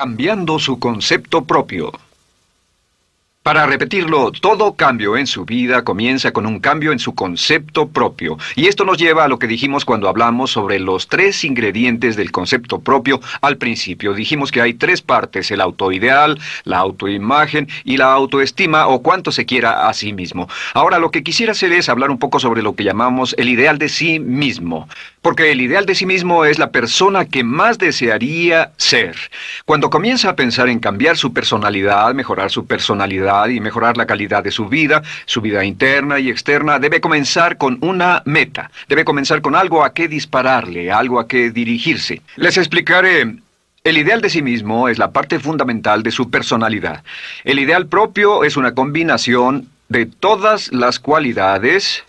Cambiando su concepto propio. Para repetirlo, todo cambio en su vida comienza con un cambio en su concepto propio. Y esto nos lleva a lo que dijimos cuando hablamos sobre los 3 ingredientes del concepto propio al principio. Dijimos que hay 3 partes: el autoideal, la autoimagen y la autoestima, o cuánto se quiera a sí mismo. Ahora, lo que quisiera hacer es hablar un poco sobre lo que llamamos el ideal de sí mismo. Porque el ideal de sí mismo es la persona que más desearía ser. Cuando comienza a pensar en cambiar su personalidad, mejorar su personalidad y mejorar la calidad de su vida interna y externa, debe comenzar con una meta. Debe comenzar con algo a qué dispararle, algo a qué dirigirse. Les explicaré. El ideal de sí mismo es la parte fundamental de su personalidad. El ideal propio es una combinación de todas las cualidades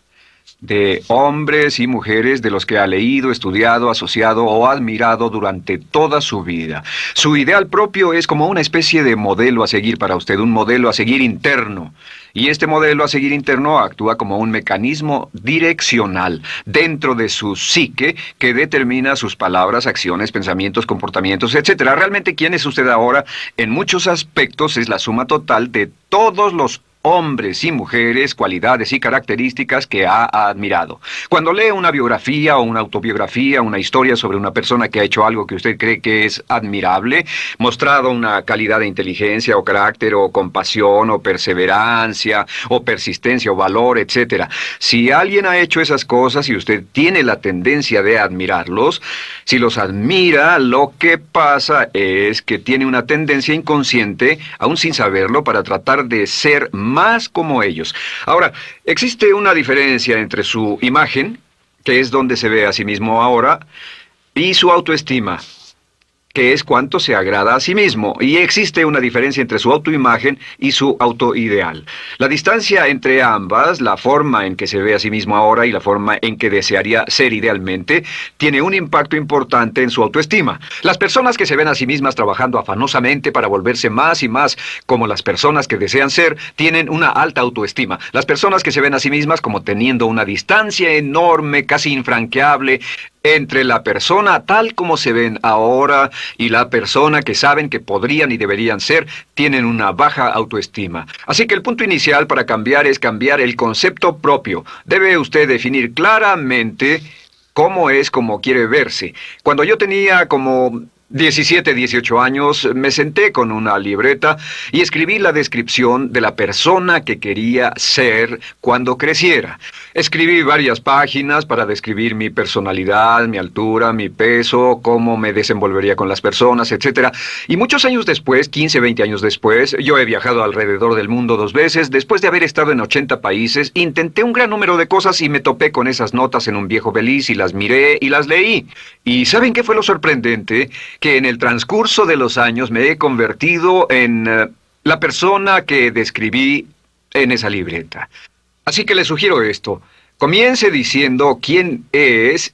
de hombres y mujeres de los que ha leído, estudiado, asociado o admirado durante toda su vida. Su ideal propio es como una especie de modelo a seguir para usted, un modelo a seguir interno. Y este modelo a seguir interno actúa como un mecanismo direccional dentro de su psique que determina sus palabras, acciones, pensamientos, comportamientos, etc. Realmente, ¿quién es usted ahora? En muchos aspectos es la suma total de todos los hombres y mujeres, cualidades y características que ha admirado. Cuando lee una biografía o una autobiografía, una historia sobre una persona que ha hecho algo que usted cree que es admirable, mostrado una calidad de inteligencia o carácter o compasión o perseverancia o persistencia o valor, etc. Si alguien ha hecho esas cosas y usted tiene la tendencia de admirarlos, si los admira, lo que pasa es que tiene una tendencia inconsciente, aún sin saberlo, para tratar de ser más como ellos. Ahora, existe una diferencia entre su imagen, que es donde se ve a sí mismo ahora, y su autoestima, que es cuánto se agrada a sí mismo. Y existe una diferencia entre su autoimagen y su autoideal. La distancia entre ambas, la forma en que se ve a sí mismo ahora y la forma en que desearía ser idealmente, tiene un impacto importante en su autoestima. Las personas que se ven a sí mismas trabajando afanosamente para volverse más y más como las personas que desean ser, tienen una alta autoestima. Las personas que se ven a sí mismas como teniendo una distancia enorme, casi infranqueable, entre la persona tal como se ven ahora y la persona que saben que podrían y deberían ser, tienen una baja autoestima. Así que el punto inicial para cambiar es cambiar el concepto propio. Debe usted definir claramente cómo es como quiere verse. Cuando yo tenía como 17, 18 años, me senté con una libreta y escribí la descripción de la persona que quería ser cuando creciera. Escribí varias páginas para describir mi personalidad, mi altura, mi peso, cómo me desenvolvería con las personas, etc. Y muchos años después, 15, 20 años después, yo he viajado alrededor del mundo 2 veces. Después de haber estado en 80 países, intenté un gran número de cosas y me topé con esas notas en un viejo beliz y las miré y las leí. ¿Y saben qué fue lo sorprendente? Que en el transcurso de los años me he convertido en la persona que describí en esa libreta. Así que le sugiero esto. Comience diciendo quién es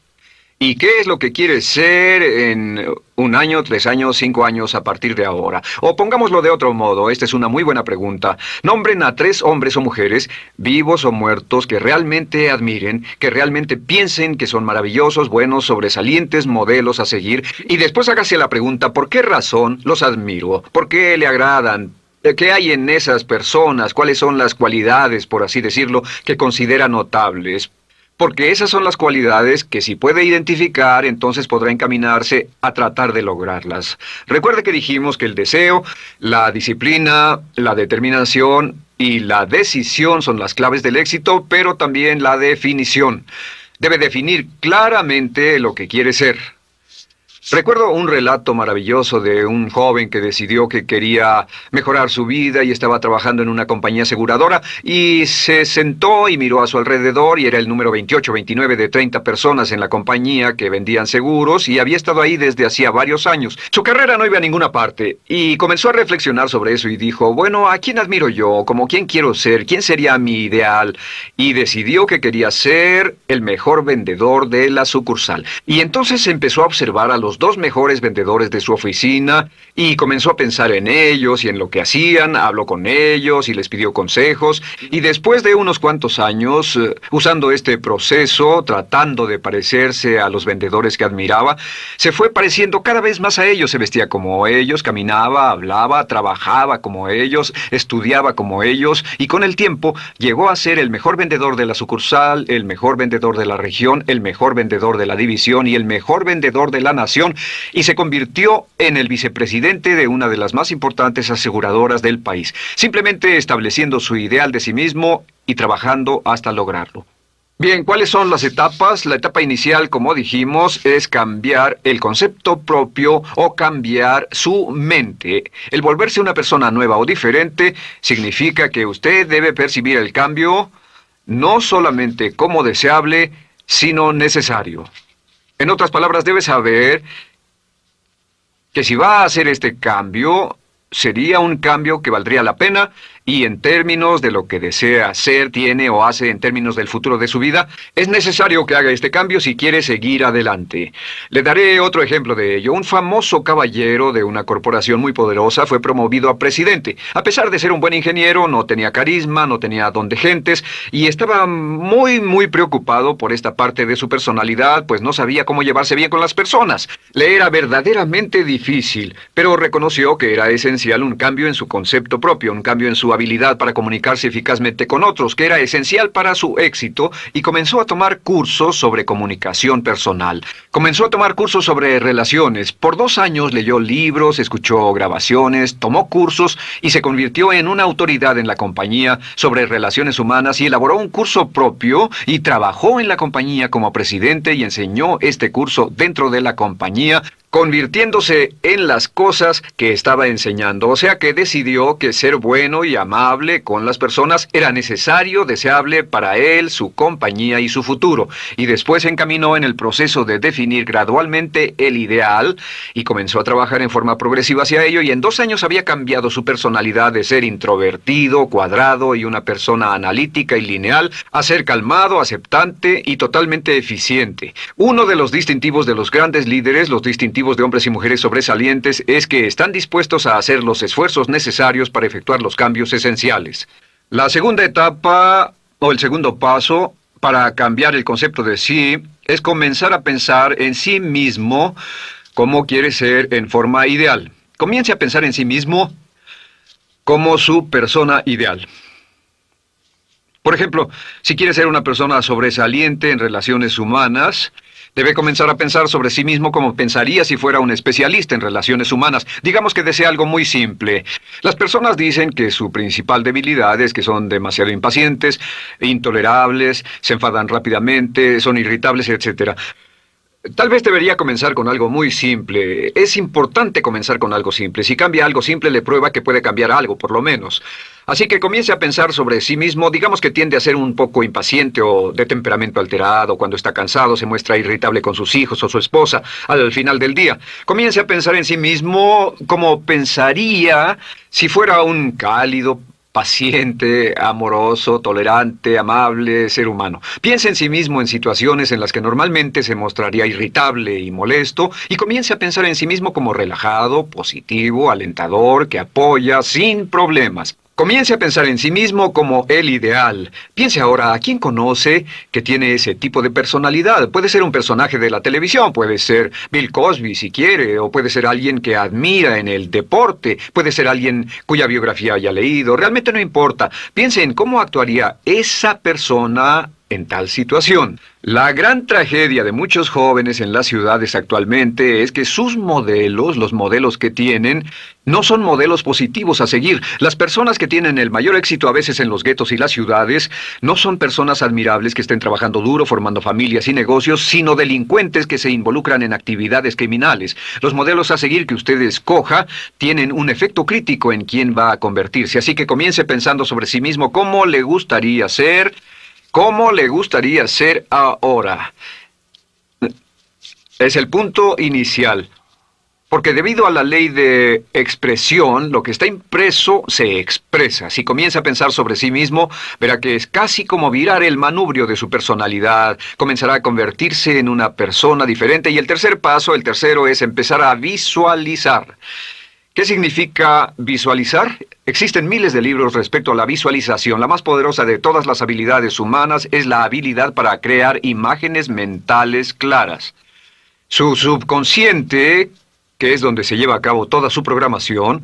y qué es lo que quiere ser en 1 año, 3 años, 5 años a partir de ahora. O pongámoslo de otro modo, esta es una muy buena pregunta. Nombren a 3 hombres o mujeres, vivos o muertos, que realmente admiren, que realmente piensen que son maravillosos, buenos, sobresalientes, modelos a seguir. Y después hágase la pregunta, ¿por qué razón los admiro? ¿Por qué le agradan? ¿Qué hay en esas personas? ¿Cuáles son las cualidades, por así decirlo, que considera notables? Porque esas son las cualidades que si puede identificar, entonces podrá encaminarse a tratar de lograrlas. Recuerde que dijimos que el deseo, la disciplina, la determinación y la decisión son las claves del éxito, pero también la definición. Debe definir claramente lo que quiere ser. Recuerdo un relato maravilloso de un joven que decidió que quería mejorar su vida y estaba trabajando en una compañía aseguradora y se sentó y miró a su alrededor y era el número 28, 29 de 30 personas en la compañía que vendían seguros y había estado ahí desde hacía varios años. Su carrera no iba a ninguna parte y comenzó a reflexionar sobre eso y dijo, bueno, ¿a quién admiro yo? ¿Cómo quién quiero ser? ¿Quién sería mi ideal? Y decidió que quería ser el mejor vendedor de la sucursal. Y entonces empezó a observar a los los dos mejores vendedores de su oficina y comenzó a pensar en ellos y en lo que hacían, habló con ellos y les pidió consejos. Y después de unos cuantos años, usando este proceso, tratando de parecerse a los vendedores que admiraba, se fue pareciendo cada vez más a ellos. Se vestía como ellos, caminaba, hablaba, trabajaba como ellos, estudiaba como ellos, y con el tiempo llegó a ser el mejor vendedor de la sucursal, el mejor vendedor de la región, el mejor vendedor de la división y el mejor vendedor de la nación, y se convirtió en el vicepresidente de una de las más importantes aseguradoras del país, simplemente estableciendo su ideal de sí mismo y trabajando hasta lograrlo. Bien, ¿cuáles son las etapas? La etapa inicial, como dijimos, es cambiar el concepto propio o cambiar su mente. El volverse una persona nueva o diferente significa que usted debe percibir el cambio no solamente como deseable, sino necesario. En otras palabras, debe saber que si va a hacer este cambio, sería un cambio que valdría la pena, y en términos de lo que desea hacer, tiene o hace en términos del futuro de su vida, es necesario que haga este cambio si quiere seguir adelante. Le daré otro ejemplo de ello. Un famoso caballero de una corporación muy poderosa fue promovido a presidente. A pesar de ser un buen ingeniero, no tenía carisma, no tenía don de gentes, y estaba muy preocupado por esta parte de su personalidad, pues no sabía cómo llevarse bien con las personas. Le era verdaderamente difícil, pero reconoció que era esencial un cambio en su concepto propio, un cambio en su habilidad para comunicarse eficazmente con otros, que era esencial para su éxito, y comenzó a tomar cursos sobre comunicación personal. Comenzó a tomar cursos sobre relaciones. Por 2 años leyó libros, escuchó grabaciones, tomó cursos y se convirtió en una autoridad en la compañía sobre relaciones humanas, y elaboró un curso propio y trabajó en la compañía como presidente y enseñó este curso dentro de la compañía, convirtiéndose en las cosas que estaba enseñando. O sea que decidió que ser bueno y amable con las personas era necesario, deseable para él, su compañía y su futuro. Y después se encaminó en el proceso de definir gradualmente el ideal y comenzó a trabajar en forma progresiva hacia ello, y en 2 años había cambiado su personalidad de ser introvertido, cuadrado y una persona analítica y lineal a ser calmado, aceptante y totalmente eficiente. Uno de los distintivos de los grandes líderes, los distintivos de hombres y mujeres sobresalientes, es que están dispuestos a hacer los esfuerzos necesarios para efectuar los cambios esenciales. La segunda etapa, o el segundo paso, para cambiar el concepto de sí, es comenzar a pensar en sí mismo como quiere ser en forma ideal. Comience a pensar en sí mismo como su persona ideal. Por ejemplo, si quiere ser una persona sobresaliente en relaciones humanas, debe comenzar a pensar sobre sí mismo como pensaría si fuera un especialista en relaciones humanas. Digamos que desea algo muy simple. Las personas dicen que su principal debilidad es que son demasiado impacientes, intolerables, se enfadan rápidamente, son irritables, etc. Tal vez debería comenzar con algo muy simple. Es importante comenzar con algo simple. Si cambia algo simple, le prueba que puede cambiar algo, por lo menos. Así que comience a pensar sobre sí mismo. Digamos que tiende a ser un poco impaciente o de temperamento alterado. Cuando está cansado, se muestra irritable con sus hijos o su esposa al final del día. Comience a pensar en sí mismo como pensaría si fuera un cálido, paciente, amoroso, tolerante, amable ser humano. Piense en sí mismo en situaciones en las que normalmente se mostraría irritable y molesto, y comience a pensar en sí mismo como relajado, positivo, alentador, que apoya sin problemas. Comience a pensar en sí mismo como el ideal. Piense ahora a quién conoce que tiene ese tipo de personalidad. Puede ser un personaje de la televisión, puede ser Bill Cosby si quiere, o puede ser alguien que admira en el deporte, puede ser alguien cuya biografía haya leído. Realmente no importa. Piense en cómo actuaría esa persona en tal situación. La gran tragedia de muchos jóvenes en las ciudades actualmente es que sus modelos, los modelos que tienen, no son modelos positivos a seguir. Las personas que tienen el mayor éxito a veces en los guetos y las ciudades no son personas admirables que estén trabajando duro, formando familias y negocios, sino delincuentes que se involucran en actividades criminales. Los modelos a seguir que usted escoja tienen un efecto crítico en quién va a convertirse. Así que comience pensando sobre sí mismo cómo le gustaría ser. ¿Cómo le gustaría ser ahora? Es el punto inicial. Porque debido a la ley de expresión, lo que está impreso se expresa. Si comienza a pensar sobre sí mismo, verá que es casi como virar el manubrio de su personalidad. Comenzará a convertirse en una persona diferente. Y el tercer paso, el tercero, es empezar a visualizar. ¿Qué significa visualizar? Existen miles de libros respecto a la visualización. La más poderosa de todas las habilidades humanas es la habilidad para crear imágenes mentales claras. Su subconsciente, que es donde se lleva a cabo toda su programación,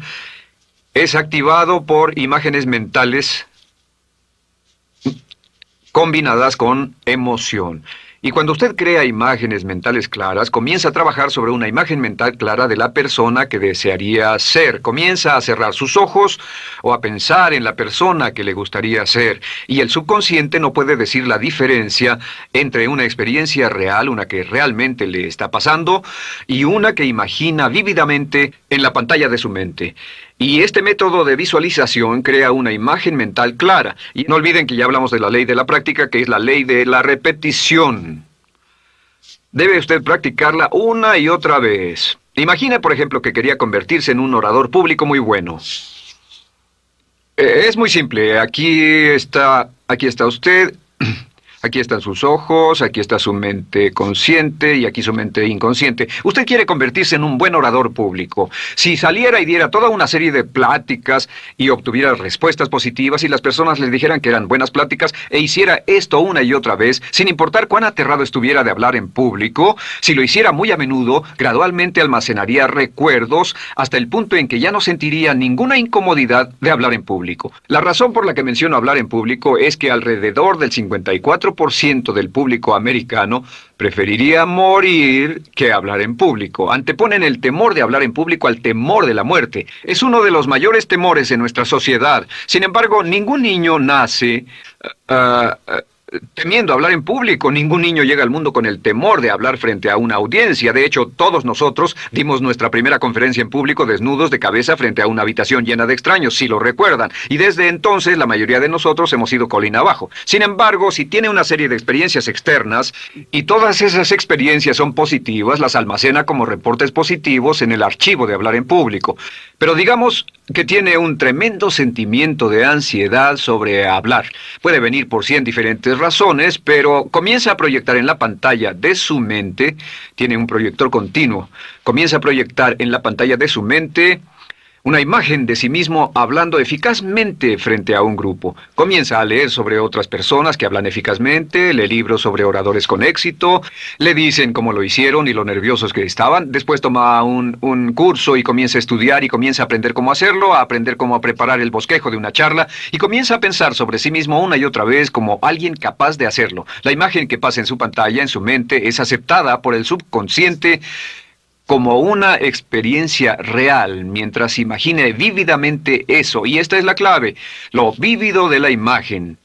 es activado por imágenes mentales combinadas con emoción. Y cuando usted crea imágenes mentales claras, comienza a trabajar sobre una imagen mental clara de la persona que desearía ser. Comienza a cerrar sus ojos o a pensar en la persona que le gustaría ser. Y el subconsciente no puede decir la diferencia entre una experiencia real, una que realmente le está pasando, y una que imagina vívidamente en la pantalla de su mente. Y este método de visualización crea una imagen mental clara. Y no olviden que ya hablamos de la ley de la práctica, que es la ley de la repetición. Debe usted practicarla una y otra vez. Imagine, por ejemplo, que quería convertirse en un orador público muy bueno. Es muy simple. Aquí está usted. Aquí están sus ojos, aquí está su mente consciente y aquí su mente inconsciente. Usted quiere convertirse en un buen orador público. Si saliera y diera toda una serie de pláticas y obtuviera respuestas positivas y las personas le dijeran que eran buenas pláticas e hiciera esto una y otra vez, sin importar cuán aterrado estuviera de hablar en público, si lo hiciera muy a menudo, gradualmente almacenaría recuerdos hasta el punto en que ya no sentiría ninguna incomodidad de hablar en público. La razón por la que menciono hablar en público es que alrededor del 54% del público americano preferiría morir que hablar en público. Anteponen el temor de hablar en público al temor de la muerte. Es uno de los mayores temores en nuestra sociedad. Sin embargo, ningún niño nace temiendo hablar en público. Ningún niño llega al mundo con el temor de hablar frente a una audiencia. De hecho, todos nosotros dimos nuestra primera conferencia en público desnudos de cabeza frente a una habitación llena de extraños, si lo recuerdan. Y desde entonces, la mayoría de nosotros hemos ido colina abajo. Sin embargo, si tiene una serie de experiencias externas, y todas esas experiencias son positivas, las almacena como reportes positivos en el archivo de hablar en público. Pero digamos que tiene un tremendo sentimiento de ansiedad sobre hablar. Puede venir por 100 diferentes razones, pero comienza a proyectar en la pantalla de su mente, tiene un proyector continuo, comienza a proyectar en la pantalla de su mente una imagen de sí mismo hablando eficazmente frente a un grupo. Comienza a leer sobre otras personas que hablan eficazmente, lee libros sobre oradores con éxito, le dicen cómo lo hicieron y lo nerviosos que estaban. Después toma un curso y comienza a estudiar y comienza a aprender cómo hacerlo, a aprender cómo preparar el bosquejo de una charla y comienza a pensar sobre sí mismo una y otra vez como alguien capaz de hacerlo. La imagen que pasa en su pantalla, en su mente, es aceptada por el subconsciente como una experiencia real, mientras imagine vívidamente eso. Y esta es la clave, lo vívido de la imagen.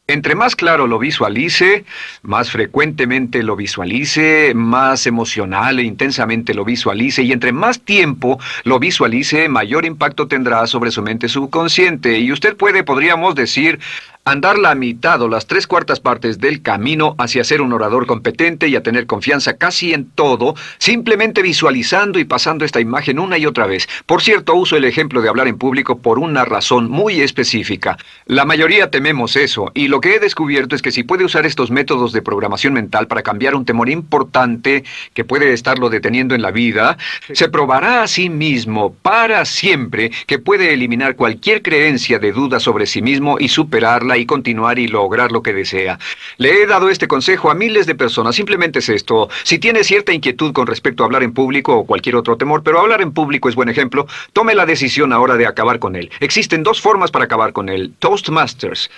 Entre más claro lo visualice, más frecuentemente lo visualice, más emocional e intensamente lo visualice, y entre más tiempo lo visualice, mayor impacto tendrá sobre su mente subconsciente. Y usted podríamos decir, andar la mitad o las 3/4 partes del camino hacia ser un orador competente y a tener confianza casi en todo, simplemente visualizando y pasando esta imagen una y otra vez. Por cierto, uso el ejemplo de hablar en público por una razón muy específica. La mayoría tememos eso, y lo que he descubierto es que si puede usar estos métodos de programación mental para cambiar un temor importante que puede estarlo deteniendo en la vida, se probará a sí mismo para siempre que puede eliminar cualquier creencia de duda sobre sí mismo y superarla y continuar y lograr lo que desea. Le he dado este consejo a miles de personas. Simplemente es esto. Si tiene cierta inquietud con respecto a hablar en público o cualquier otro temor, pero hablar en público es buen ejemplo, tome la decisión ahora de acabar con él. Existen 2 formas para acabar con él. Toastmasters.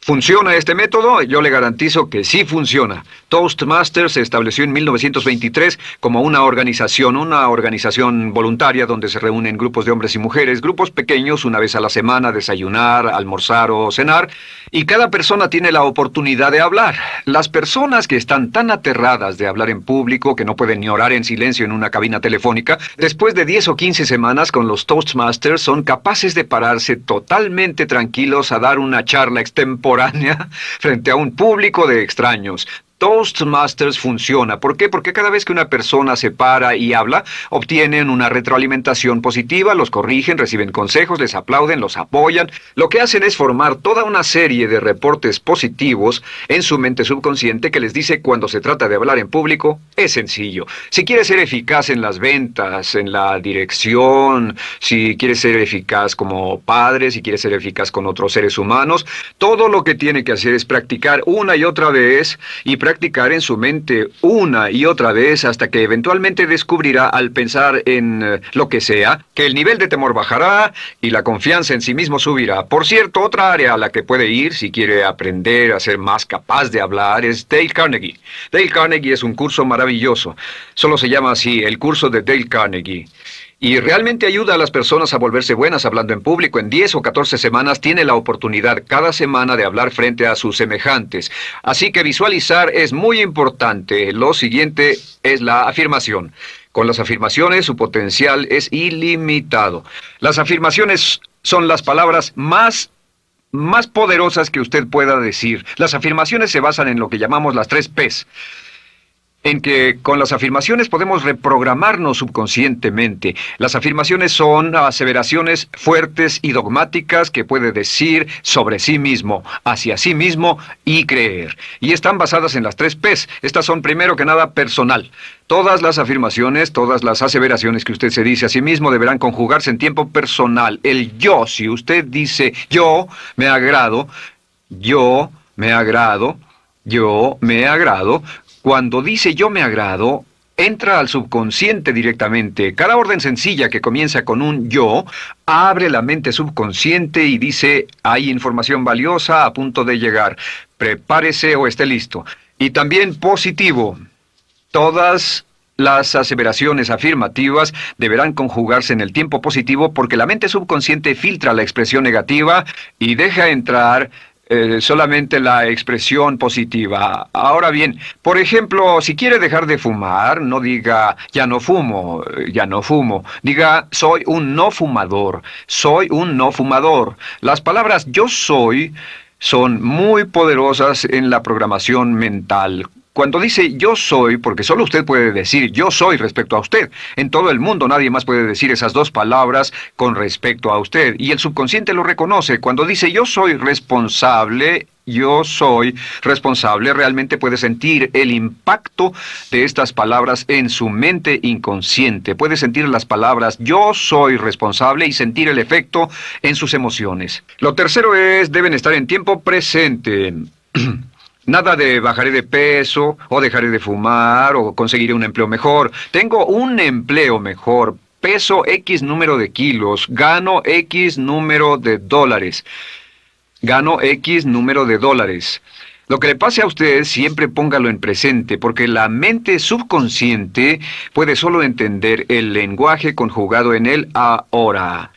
¿Funciona este método? Yo le garantizo que sí funciona. Toastmasters se estableció en 1923 como una organización voluntaria donde se reúnen grupos de hombres y mujeres, grupos pequeños, una vez a la semana, desayunar, almorzar o cenar, y cada persona tiene la oportunidad de hablar. Las personas que están tan aterradas de hablar en público que no pueden ni orar en silencio en una cabina telefónica, después de 10 o 15 semanas con los Toastmasters son capaces de pararse totalmente tranquilos a dar una charla extemporánea frente a un público de extraños. Toastmasters funciona. ¿Por qué? Porque cada vez que una persona se para y habla, obtienen una retroalimentación positiva, los corrigen, reciben consejos, les aplauden, los apoyan. Lo que hacen es formar toda una serie de reportes positivos en su mente subconsciente que les dice cuando se trata de hablar en público, es sencillo. Si quieres ser eficaz en las ventas, en la dirección, si quieres ser eficaz como padre, si quieres ser eficaz con otros seres humanos, todo lo que tiene que hacer es practicar una y otra vez y practicar en su mente una y otra vez hasta que eventualmente descubrirá al pensar en lo que sea, que el nivel de temor bajará y la confianza en sí mismo subirá. Por cierto, otra área a la que puede ir si quiere aprender a ser más capaz de hablar es Dale Carnegie. Dale Carnegie es un curso maravilloso. Solo se llama así, el curso de Dale Carnegie. Y realmente ayuda a las personas a volverse buenas hablando en público. En 10 o 14 semanas tiene la oportunidad cada semana de hablar frente a sus semejantes. Así que visualizar es muy importante. Lo siguiente es la afirmación. Con las afirmaciones su potencial es ilimitado. Las afirmaciones son las palabras más poderosas que usted pueda decir. Las afirmaciones se basan en lo que llamamos las 3 Ps. En que con las afirmaciones podemos reprogramarnos subconscientemente. Las afirmaciones son aseveraciones fuertes y dogmáticas que puede decir sobre sí mismo, hacia sí mismo y creer. Y están basadas en las 3 Ps. Estas son primero que nada personal. Todas las afirmaciones, todas las aseveraciones que usted se dice a sí mismo deberán conjugarse en tiempo personal. El yo, si usted dice yo me agrado, yo me agrado, yo me agrado. Cuando dice yo me agrado, entra al subconsciente directamente. Cada orden sencilla que comienza con un yo, abre la mente subconsciente y dice, hay información valiosa a punto de llegar. Prepárese o esté listo. Y también positivo. Todas las aseveraciones afirmativas deberán conjugarse en el tiempo positivo porque la mente subconsciente filtra la expresión negativa y deja entrar solamente la expresión positiva. Ahora bien, por ejemplo, si quiere dejar de fumar, no diga ya no fumo, ya no fumo. Diga soy un no fumador, soy un no fumador. Las palabras yo soy son muy poderosas en la programación mental. Cuando dice yo soy, porque solo usted puede decir yo soy respecto a usted. En todo el mundo nadie más puede decir esas 2 palabras con respecto a usted. Y el subconsciente lo reconoce. Cuando dice yo soy responsable, realmente puede sentir el impacto de estas palabras en su mente inconsciente. Puede sentir las palabras yo soy responsable y sentir el efecto en sus emociones. Lo tercero es, deben estar en tiempo presente. Nada de bajaré de peso, o dejaré de fumar, o conseguiré un empleo mejor. Tengo un empleo mejor. Peso X número de kilos. Gano X número de dólares. Gano X número de dólares. Lo que le pase a usted, siempre póngalo en presente, porque la mente subconsciente puede solo entender el lenguaje conjugado en el ahora.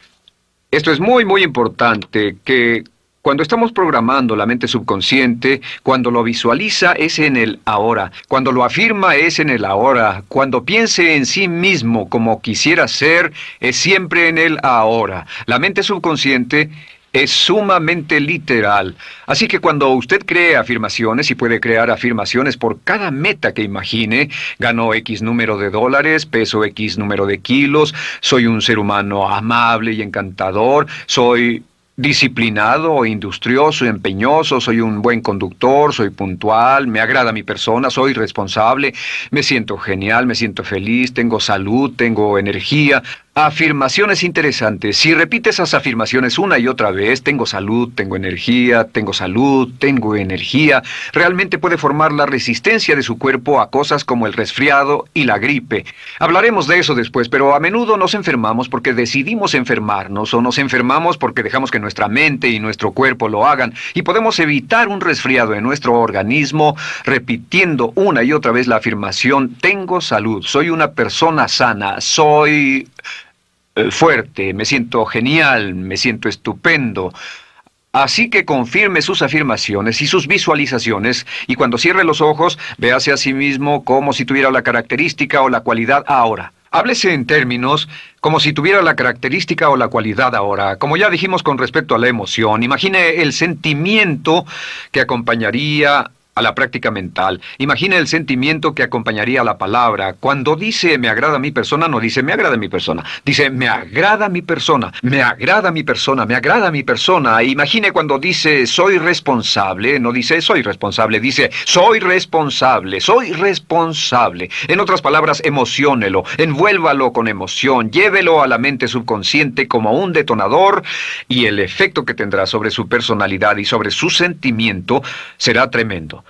Esto es muy, muy importante, que cuando estamos programando la mente subconsciente, cuando lo visualiza es en el ahora, cuando lo afirma es en el ahora, cuando piense en sí mismo como quisiera ser, es siempre en el ahora. La mente subconsciente es sumamente literal. Así que cuando usted cree afirmaciones, y puede crear afirmaciones por cada meta que imagine, gano X número de dólares, peso X número de kilos, soy un ser humano amable y encantador, soy disciplinado, industrioso, empeñoso, soy un buen conductor, soy puntual, me agrada mi persona, soy responsable, me siento genial, me siento feliz, tengo salud, tengo energía. Afirmaciones interesantes. Si repite esas afirmaciones una y otra vez, tengo salud, tengo energía, tengo salud, tengo energía, realmente puede formar la resistencia de su cuerpo a cosas como el resfriado y la gripe. Hablaremos de eso después, pero a menudo nos enfermamos porque decidimos enfermarnos o nos enfermamos porque dejamos que nuestra mente y nuestro cuerpo lo hagan y podemos evitar un resfriado en nuestro organismo repitiendo una y otra vez la afirmación tengo salud, soy una persona sana, soy fuerte, me siento genial, me siento estupendo. Así que confirme sus afirmaciones y sus visualizaciones y cuando cierre los ojos, véase a sí mismo como si tuviera la característica o la cualidad ahora. Háblese en términos como si tuviera la característica o la cualidad ahora. Como ya dijimos con respecto a la emoción, imagine el sentimiento que acompañaría a la práctica mental. Imagine el sentimiento que acompañaría a la palabra. Cuando dice me agrada mi persona, no dice me agrada mi persona. Dice me agrada mi persona, me agrada mi persona, me agrada mi persona. Imagine cuando dice soy responsable, no dice soy responsable, dice soy responsable, soy responsable. En otras palabras, emociónelo, envuélvalo con emoción, llévelo a la mente subconsciente como un detonador y el efecto que tendrá sobre su personalidad y sobre su sentimiento será tremendo.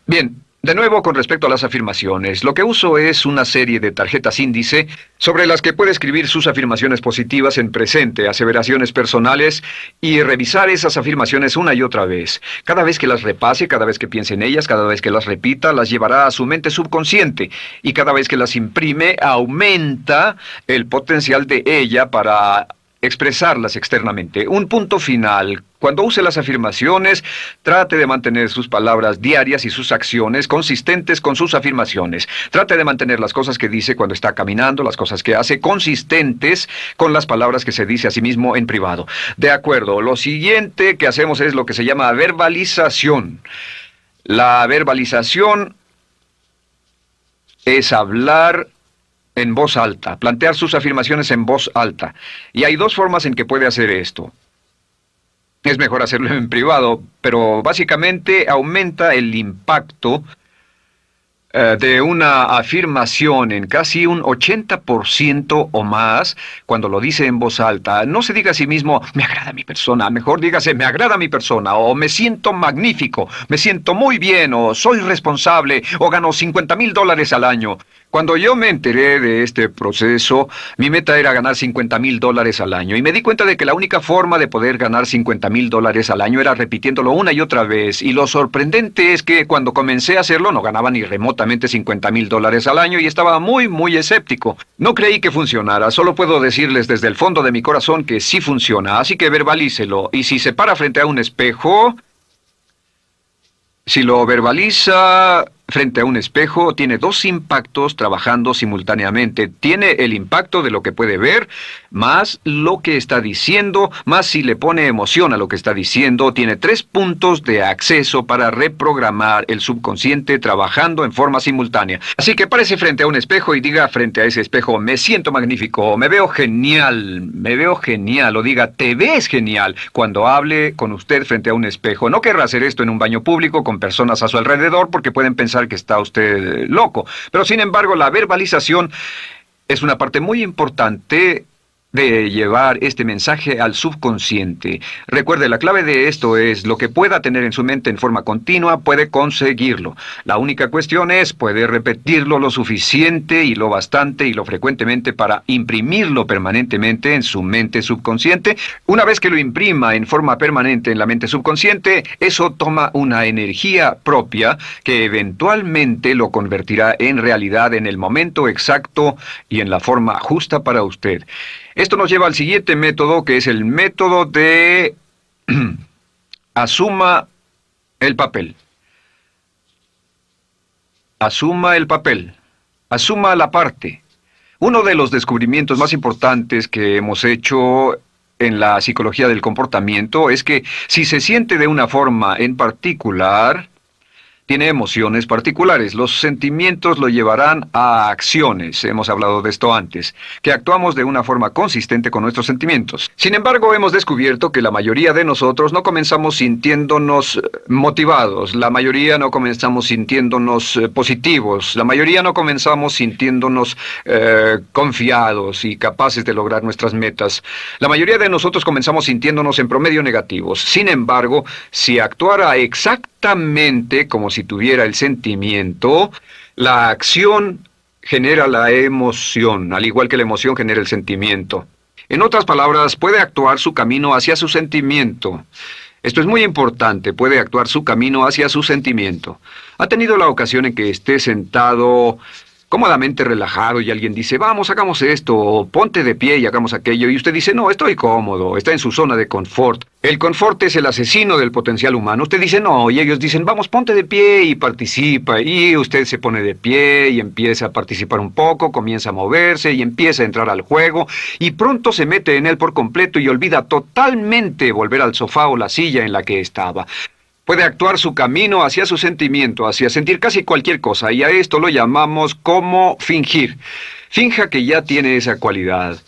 Bien, de nuevo con respecto a las afirmaciones, lo que uso es una serie de tarjetas índice sobre las que puede escribir sus afirmaciones positivas en presente, aseveraciones personales y revisar esas afirmaciones una y otra vez. Cada vez que las repase, cada vez que piense en ellas, cada vez que las repita, las llevará a su mente subconsciente y cada vez que las imprime, aumenta el potencial de ella para expresarlas externamente. Un punto final. Cuando use las afirmaciones, trate de mantener sus palabras diarias y sus acciones consistentes con sus afirmaciones. Trate de mantener las cosas que dice cuando está caminando, las cosas que hace, consistentes con las palabras que se dice a sí mismo en privado. De acuerdo, lo siguiente que hacemos es lo que se llama verbalización. La verbalización es hablar en voz alta, plantear sus afirmaciones en voz alta. Y hay dos formas en que puede hacer esto. Es mejor hacerlo en privado, pero básicamente aumenta el impacto de una afirmación en casi un 80% o más cuando lo dice en voz alta. No se diga a sí mismo, me agrada mi persona, mejor dígase, me agrada mi persona, o me siento magnífico, me siento muy bien, o soy responsable, o gano $50,000 al año. Cuando yo me enteré de este proceso, mi meta era ganar $50,000 al año, y me di cuenta de que la única forma de poder ganar $50,000 al año era repitiéndolo una y otra vez, y lo sorprendente es que cuando comencé a hacerlo no ganaba ni remotamente $50,000 al año y estaba muy escéptico. No creí que funcionara, solo puedo decirles desde el fondo de mi corazón que sí funciona, así que verbalícelo, y si se para frente a un espejo, si lo verbaliza frente a un espejo, tiene dos impactos trabajando simultáneamente. Tiene el impacto de lo que puede ver, más lo que está diciendo, más si le pone emoción a lo que está diciendo. Tiene 3 puntos de acceso para reprogramar el subconsciente trabajando en forma simultánea. Así que párese frente a un espejo y diga frente a ese espejo, me siento magnífico, me veo genial, o diga, te ves genial, cuando hable con usted frente a un espejo. No querrá hacer esto en un baño público con personas a su alrededor porque pueden pensar que está usted loco. Pero sin embargo, la verbalización es una parte muy importante de llevar este mensaje al subconsciente. Recuerde, la clave de esto es lo que pueda tener en su mente en forma continua, puede conseguirlo. La única cuestión es, puede repetirlo lo suficiente y lo bastante y lo frecuentemente para imprimirlo permanentemente en su mente subconsciente. Una vez que lo imprima en forma permanente en la mente subconsciente, eso toma una energía propia que eventualmente lo convertirá en realidad en el momento exacto y en la forma justa para usted. Esto nos lleva al siguiente método, que es el método de asuma el papel. Asuma el papel. Asuma la parte. Uno de los descubrimientos más importantes que hemos hecho en la psicología del comportamiento es que si se siente de una forma en particular, tiene emociones particulares. Los sentimientos lo llevarán a acciones, hemos hablado de esto antes, que actuamos de una forma consistente con nuestros sentimientos. Sin embargo, hemos descubierto que la mayoría de nosotros no comenzamos sintiéndonos motivados, la mayoría no comenzamos sintiéndonos positivos, la mayoría no comenzamos sintiéndonos confiados y capaces de lograr nuestras metas. La mayoría de nosotros comenzamos sintiéndonos en promedio negativos. Sin embargo, si actuara exactamente como si tuviera el sentimiento, la acción genera la emoción, al igual que la emoción genera el sentimiento. En otras palabras, puede actuar su camino hacia su sentimiento. Esto es muy importante, puede actuar su camino hacia su sentimiento. ¿Ha tenido la ocasión en que esté sentado cómodamente relajado y alguien dice, vamos, hagamos esto, o ponte de pie y hagamos aquello, y usted dice, no, estoy cómodo, está en su zona de confort? El confort es el asesino del potencial humano. Usted dice, no, y ellos dicen, vamos, ponte de pie y participa, y usted se pone de pie y empieza a participar un poco, comienza a moverse y empieza a entrar al juego, y pronto se mete en él por completo y olvida totalmente volver al sofá o la silla en la que estaba. Puede actuar su camino hacia su sentimiento, hacia sentir casi cualquier cosa, y a esto lo llamamos como fingir. Finja que ya tiene esa cualidad.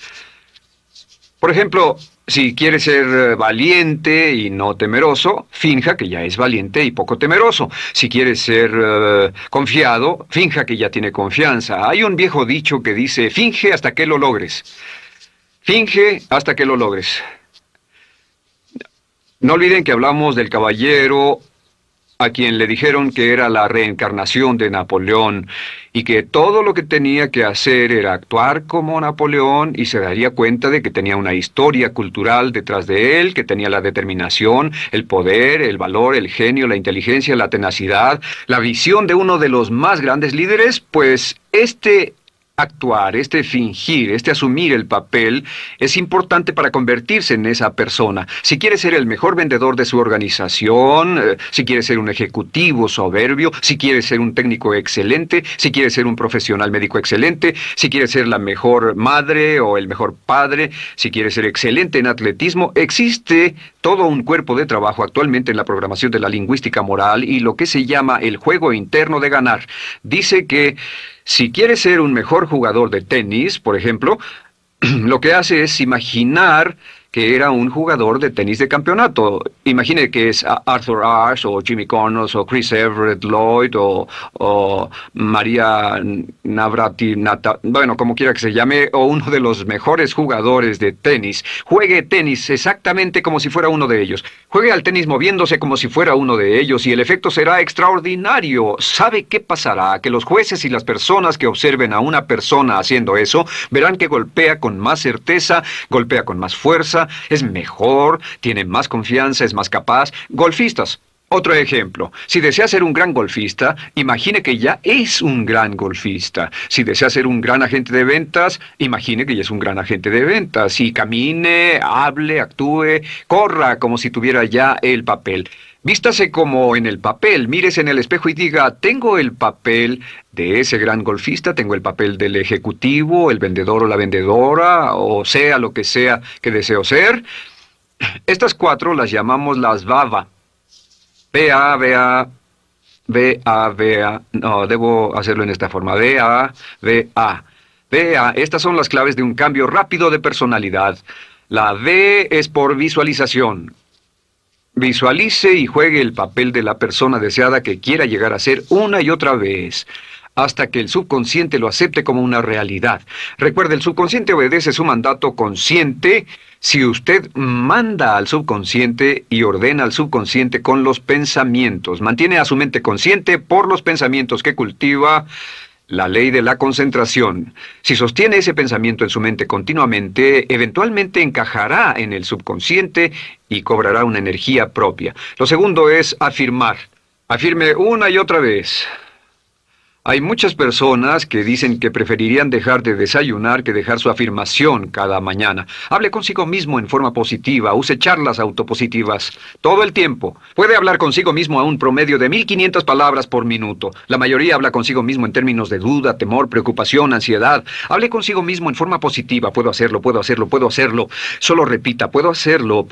Por ejemplo, si quiere ser valiente y no temeroso, finja que ya es valiente y poco temeroso. Si quiere ser confiado, finja que ya tiene confianza. Hay un viejo dicho que dice, finge hasta que lo logres. Finge hasta que lo logres. No olviden que hablamos del caballero a quien le dijeron que era la reencarnación de Napoleón y que todo lo que tenía que hacer era actuar como Napoleón y se daría cuenta de que tenía una historia cultural detrás de él, que tenía la determinación, el poder, el valor, el genio, la inteligencia, la tenacidad, la visión de uno de los más grandes líderes, pues actuar, fingir, asumir el papel, es importante para convertirse en esa persona. Si quiere ser el mejor vendedor de su organización, si quiere ser un ejecutivo soberbio, si quiere ser un técnico excelente, si quiere ser un profesional médico excelente, si quiere ser la mejor madre o el mejor padre, si quiere ser excelente en atletismo, existe todo un cuerpo de trabajo actualmente en la programación de la lingüística moral y lo que se llama el juego interno de ganar. Dice que si quiere ser un mejor jugador de tenis, por ejemplo, lo que hace es imaginar que era un jugador de tenis de campeonato. Imagine que es Arthur Ashe, o Jimmy Connors, o Chris Everett Lloyd, o María Navratilova, bueno, como quiera que se llame, o uno de los mejores jugadores de tenis. Juegue tenis exactamente como si fuera uno de ellos. Juegue al tenis moviéndose como si fuera uno de ellos y el efecto será extraordinario. ¿Sabe qué pasará? Que los jueces y las personas que observen a una persona haciendo eso verán que golpea con más certeza, golpea con más fuerza, es mejor, tiene más confianza, es más capaz. Golfistas. Otro ejemplo. Si desea ser un gran golfista, imagine que ya es un gran golfista. Si desea ser un gran agente de ventas, imagine que ya es un gran agente de ventas. Y camine, hable, actúe, corra como si tuviera ya el papel. Vístase como en el papel, mírese en el espejo y diga, tengo el papel de ese gran golfista, tengo el papel del ejecutivo, el vendedor o la vendedora, o sea lo que sea que deseo ser. Estas 4 las llamamos las VAVA. V-A, V-A, V-A, V-A. No, debo hacerlo en esta forma. V-A, V-A. V-A. Estas son las claves de un cambio rápido de personalidad. La V es por visualización. Visualice y juegue el papel de la persona deseada que quiera llegar a ser una y otra vez, hasta que el subconsciente lo acepte como una realidad. Recuerde, el subconsciente obedece su mandato consciente si usted manda al subconsciente y ordena al subconsciente con los pensamientos. Mantiene a su mente consciente por los pensamientos que cultiva. La ley de la concentración. Si sostiene ese pensamiento en su mente continuamente, eventualmente encajará en el subconsciente y cobrará una energía propia. Lo segundo es afirmar. Afirme una y otra vez. Hay muchas personas que dicen que preferirían dejar de desayunar que dejar su afirmación cada mañana. Hable consigo mismo en forma positiva, use charlas autopositivas todo el tiempo. Puede hablar consigo mismo a un promedio de 1500 palabras por minuto. La mayoría habla consigo mismo en términos de duda, temor, preocupación, ansiedad. Hable consigo mismo en forma positiva. Puedo hacerlo, puedo hacerlo, puedo hacerlo. Solo repita, puedo hacerlo,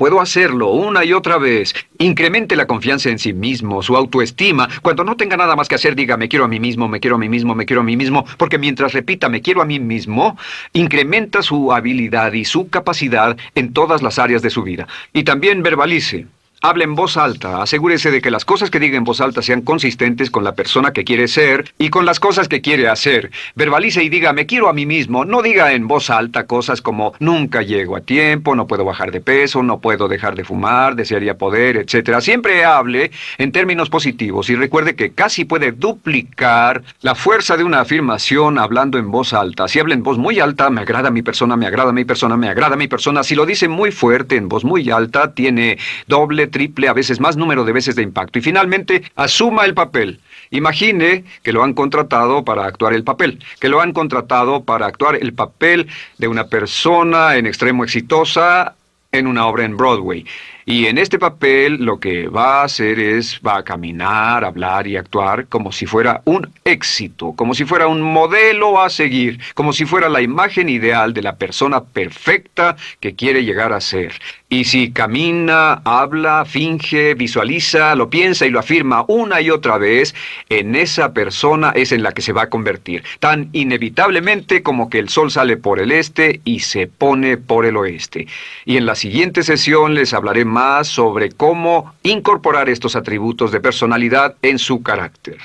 una y otra vez. Incremente la confianza en sí mismo, su autoestima. Cuando no tenga nada más que hacer, diga, me quiero a mí mismo, me quiero a mí mismo, me quiero a mí mismo, porque mientras repita, me quiero a mí mismo, incrementa su habilidad y su capacidad en todas las áreas de su vida. Y también verbalice. Hable en voz alta, asegúrese de que las cosas que diga en voz alta sean consistentes con la persona que quiere ser y con las cosas que quiere hacer. Verbalice y diga, me quiero a mí mismo. No diga en voz alta cosas como, nunca llego a tiempo, no puedo bajar de peso, no puedo dejar de fumar, desearía poder, etc. Siempre hable en términos positivos y recuerde que casi puede duplicar la fuerza de una afirmación hablando en voz alta. Si habla en voz muy alta, me agrada mi persona, me agrada mi persona, me agrada mi persona. Si lo dice muy fuerte, en voz muy alta, tiene doble, triple, a veces más número de veces de impacto. Y finalmente, asuma el papel. Imagine que lo han contratado para actuar el papel, que lo han contratado para actuar el papel de una persona en extremo exitosa en una obra en Broadway. Y en este papel lo que va a hacer es, va a caminar, hablar y actuar como si fuera un éxito, como si fuera un modelo a seguir, como si fuera la imagen ideal de la persona perfecta que quiere llegar a ser. Y si camina, habla, finge, visualiza, lo piensa y lo afirma una y otra vez, en esa persona es en la que se va a convertir, tan inevitablemente como que el sol sale por el este y se pone por el oeste. Y en la siguiente sesión les hablaré más sobre cómo incorporar estos atributos de personalidad en su carácter.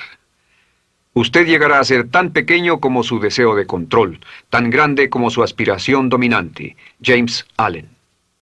Usted llegará a ser tan pequeño como su deseo de control, tan grande como su aspiración dominante. James Allen.